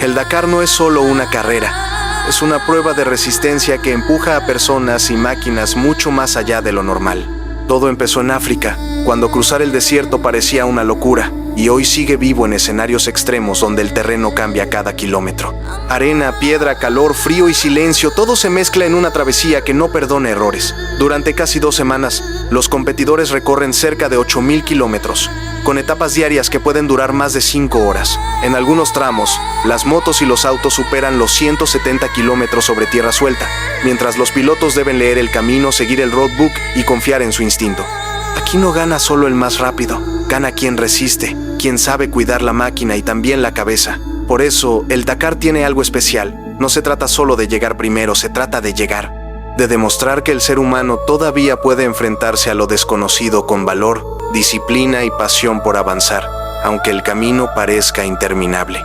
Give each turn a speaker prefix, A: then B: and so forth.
A: El Dakar no es solo una carrera, es una prueba de resistencia que empuja a personas y máquinas mucho más allá de lo normal. Todo empezó en África, cuando cruzar el desierto parecía una locura, y hoy sigue vivo en escenarios extremos donde el terreno cambia cada kilómetro. Arena, piedra, calor, frío y silencio, todo se mezcla en una travesía que no perdona errores. Durante casi 2 semanas, los competidores recorren cerca de 8.000 kilómetros, con etapas diarias que pueden durar más de 5 horas. En algunos tramos, las motos y los autos superan los 170 kilómetros sobre tierra suelta, mientras los pilotos deben leer el camino, seguir el roadbook y confiar en su instinto. Aquí no gana solo el más rápido, gana quien resiste, quien sabe cuidar la máquina y también la cabeza. Por eso, el Dakar tiene algo especial. No se trata solo de llegar primero, se trata de llegar. De demostrar que el ser humano todavía puede enfrentarse a lo desconocido con valor, disciplina y pasión por avanzar, aunque el camino parezca interminable.